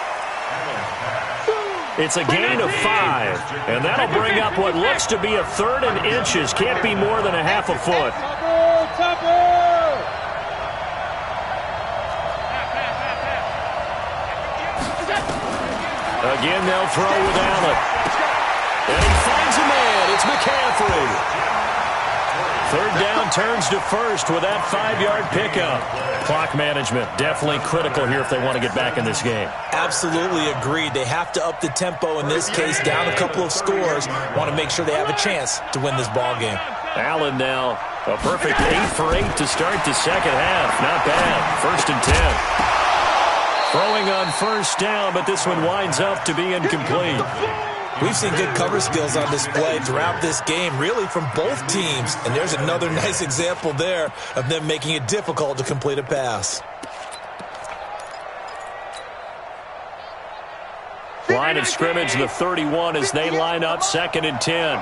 It's a gain of 5, and that'll bring up what looks to be a 3rd and inches. Can't be more than a half a foot. Again, they'll throw with Allen. And he finds a man. It's McCaffrey. 3rd down turns to first with that 5-yard pickup. Clock management definitely critical here if they want to get back in this game. Absolutely agreed. They have to up the tempo in this case, down a couple of scores. Want to make sure they have a chance to win this ball game. Allen now a perfect 8 for 8 to start the second half. Not bad. 1st and 10. Throwing on first down, but this one winds up to be incomplete. We've seen good cover skills on display throughout this game, really from both teams. And there's another nice example there of them making it difficult to complete a pass. Line of scrimmage, the 31 as they line up 2nd and 10.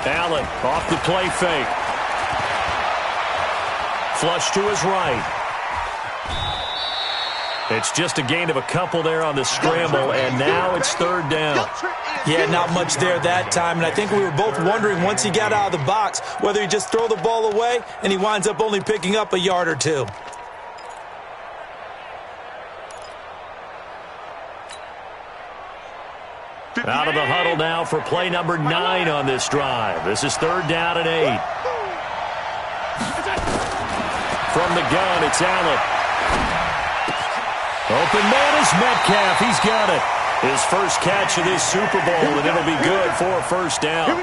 Allen off the play fake. Flush to his right. It's just a gain of a couple there on the scramble, and now it's 3rd down. Yeah, not much there that time, and I think we were both wondering once he got out of the box whether he just throw the ball away, and he winds up only picking up a yard or 2. Out of the huddle now for play number 9 on this drive. This is 3rd down and 8. From the gun, it's Allen. Open man is Metcalf. He's got it. His first catch of this Super Bowl, and it'll be good for a 1st down.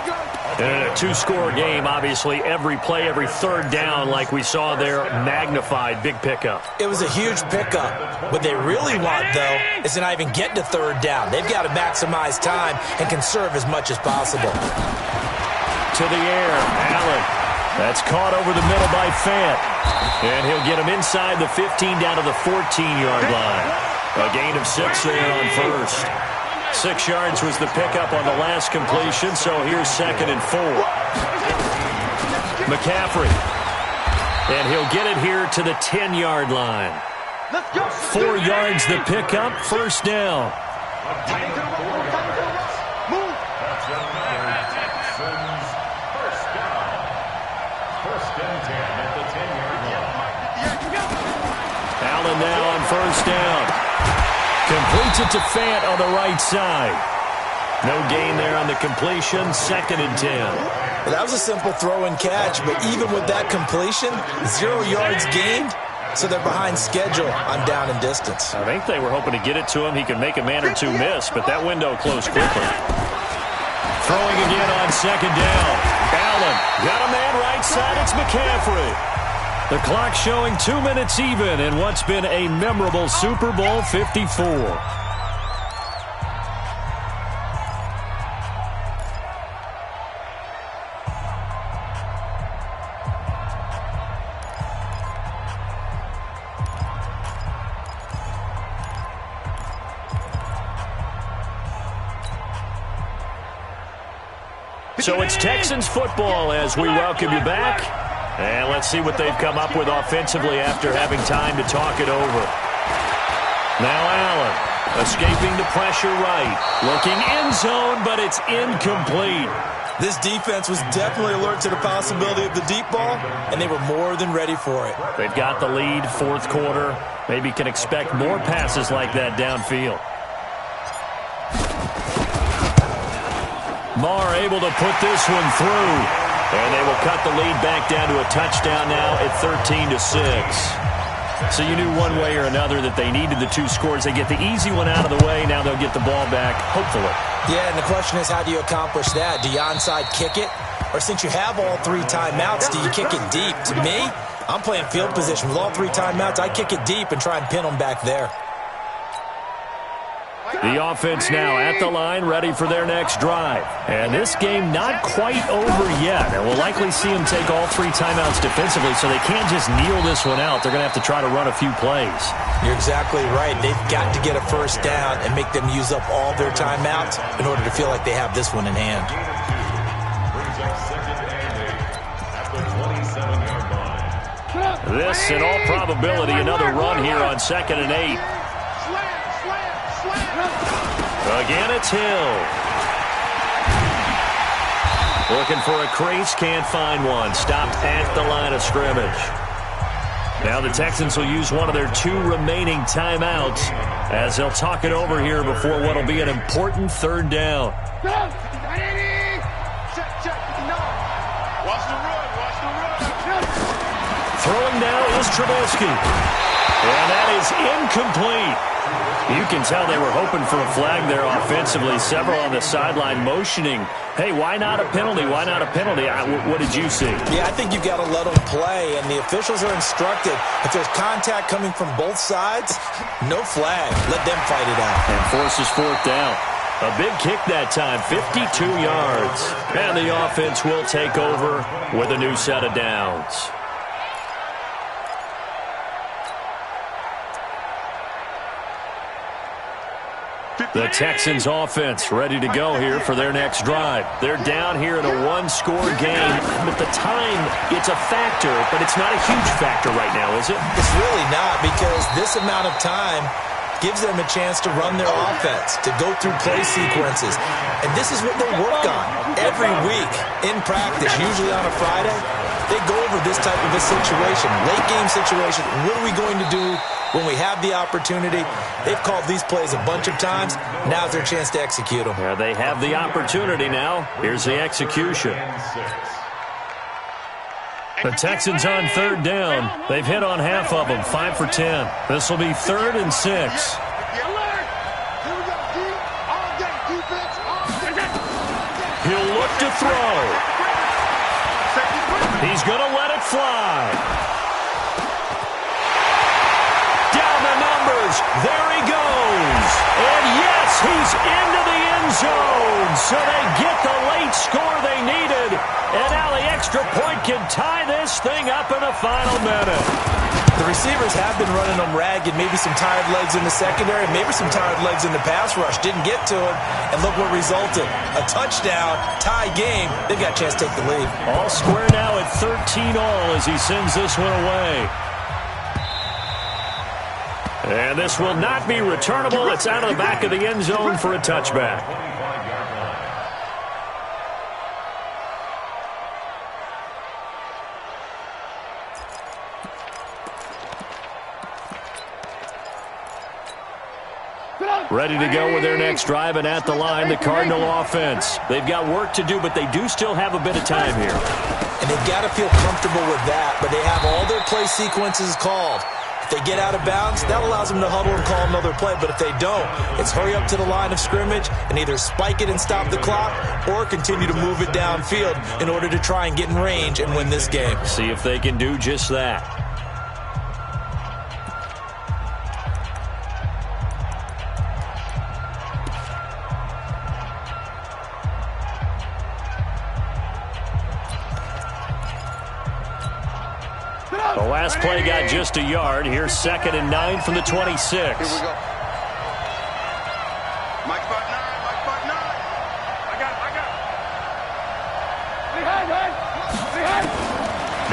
And in a 2-score game, obviously, every play, every 3rd down, like we saw there, magnified. Big pickup. It was a huge pickup. What they really want, though, is to not even get to 3rd down. They've got to maximize time and conserve as much as possible. To the air, Allen. That's caught over the middle by Fant. And he'll get him inside the 15 down to the 14-yard line. A gain of 6 there on first. 6 yards was the pickup on the last completion, so here's 2nd and 4. McCaffrey. And he'll get it here to the 10-yard line. 4 yards the pickup, 1st down. Allen now on 1st down. Completes it to Fant on the right side. No gain there on the completion. 2nd and 10. Well, that was a simple throw and catch, but even with that completion, 0 yards gained, so they're behind schedule on down and distance. I think they were hoping to get it to him. He could make a man or 2 miss, but that window closed quickly. Throwing again on 2nd down. Allen got a man right side. It's McCaffrey. The clock showing 2 minutes even in what's been a memorable Super Bowl 54. So it's Texans football as we welcome you back. And let's see what they've come up with offensively after having time to talk it over. Now Allen, escaping the pressure right. Looking end zone, but it's incomplete. This defense was definitely alert to the possibility of the deep ball, and they were more than ready for it. They've got the lead, 4th quarter. Maybe can expect more passes like that downfield. Marr able to put this one through. And they will cut the lead back down to a touchdown now at 13-6. So you knew one way or another that they needed the 2 scores. They get the easy one out of the way. Now they'll get the ball back, hopefully. Yeah, and the question is, how do you accomplish that? Do you onside kick it? Or since you have all 3 timeouts, do you kick it deep? To me, I'm playing field position. With all 3 timeouts, I kick it deep and try and pin them back there. The offense now at the line, ready for their next drive. And this game not quite over yet. And we'll likely see them take all 3 timeouts defensively, so they can't just kneel this one out. They're going to have to try to run a few plays. You're exactly right. They've got to get a first down and make them use up all their timeouts in order to feel like they have this one in hand. This, in all probability, another run here on 2nd and 8. Again, it's Hill. Looking for a crease, can't find one. Stopped at the line of scrimmage. Now the Texans will use one of their 2 remaining timeouts as they'll talk it over here before what will be an important 3rd down. Throwing now is Trubisky. And that is incomplete. You can tell they were hoping for a flag there offensively. Several on the sideline motioning, hey, why not a penalty? Why not a penalty? What did you see? Yeah, I think you've got to let them play, and the officials are instructed. If there's contact coming from both sides, no flag. Let them fight it out. And forces 4th down. A big kick that time, 52 yards. And the offense will take over with a new set of downs. The Texans offense ready to go here for their next drive. They're down here in a 1-score game. But the time, it's a factor, but it's not a huge factor right now, is it? It's really not, because this amount of time gives them a chance to run their offense, to go through play sequences. And this is what they work on every week in practice, usually on a Friday. They go over this type of a situation, late game situation. What are we going to do when we have the opportunity? They've called these plays a bunch of times. Now's their chance to execute them. Yeah, they have the opportunity now. Here's the execution. The Texans on 3rd down. They've hit on half of them, 5 for 10. This will be 3rd and 6. He'll look to throw. He's going to let it fly. Down the numbers. There he goes. And yes, he's into the end zone. So they get the late score they needed. And now the extra point can tie this thing up in the final minute. The receivers have been running them ragged. Maybe some tired legs in the secondary, maybe some tired legs in the pass rush. Didn't get to him, and look what resulted. A touchdown, tie game. They've got a chance to take the lead. All square now at 13 all as he sends this one away. And this will not be returnable. It's out of the back of the end zone for a touchback. Ready to go with their next drive, and at the line, the Cardinal offense. They've got work to do, but they do still have a bit of time here. And they've got to feel comfortable with that, but they have all their play sequences called. If they get out of bounds, that allows them to huddle and call another play. But if they don't, it's hurry up to the line of scrimmage and either spike it and stop the clock or continue to move it downfield in order to try and get in range and win this game. See if they can do just that. The last play got just a yard. Here's 2nd and 9 from the 26. Here we go. Mike 5-9. I got it.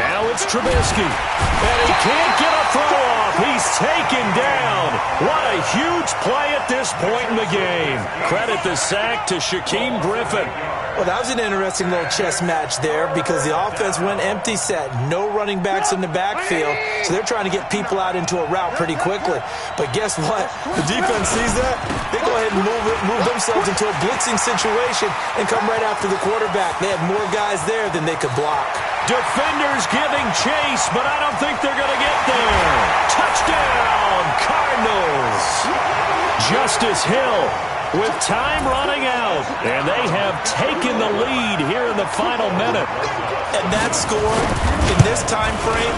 Now it's Trubisky. And he can't get a throw off. He's taken down. What a huge play at this point in the game. Credit the sack to Shaquem Griffin. Well, that was an interesting little chess match there because the offense went empty set. No running backs in the backfield, so they're trying to get people out into a route pretty quickly. But guess what? The defense sees that. They go ahead and move themselves into a blitzing situation and come right after the quarterback. They had more guys there than they could block. Defenders giving chase, but I don't think they're going to get there. Touchdown, Cardinals. Justice Hill with time running out, and they have taken the lead here in the final minute. And that score in this time frame,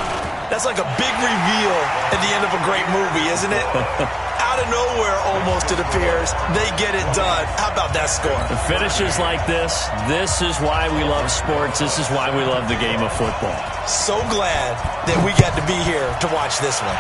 that's like a big reveal at the end of a great movie, isn't it? Out of nowhere, almost, it appears, they get it done. How about that score? The finishes like this is why we love sports. This is why we love the game of football. So glad that we got to be here to watch this one.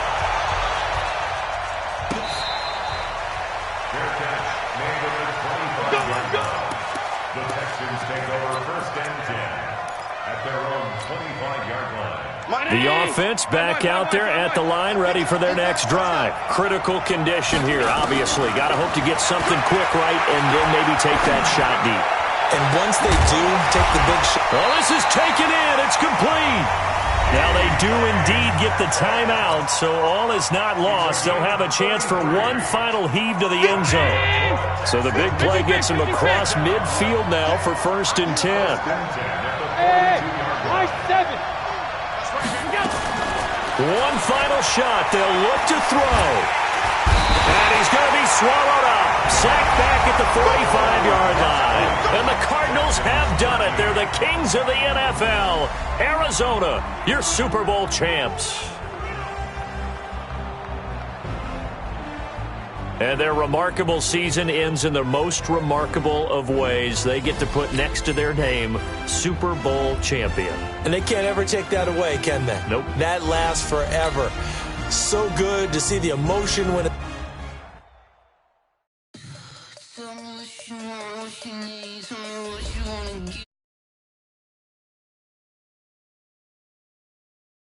The Texans take over 1st and 10 at their own 25-yard line. The offense back out there at the line, ready for their next drive. Critical condition here, obviously. Got to hope to get something quick right and then maybe take that shot deep. And once they do take the big shot. Well, this is taken in. It's complete. Now they do indeed get the timeout, so all is not lost. They'll have a chance for one final heave to the end zone. So the big play gets them across midfield now for 1st and 10. Hey, nice 7. One final shot. They'll look to throw. And he's going to be swallowed up. Sacked back at the 45-yard line. And the Cardinals have done it. They're the kings of the NFL. Arizona, your Super Bowl champs. And their remarkable season ends in the most remarkable of ways. They get to put next to their name, Super Bowl champion. And they can't ever take that away, can they? Nope. That lasts forever. So good to see the emotion when it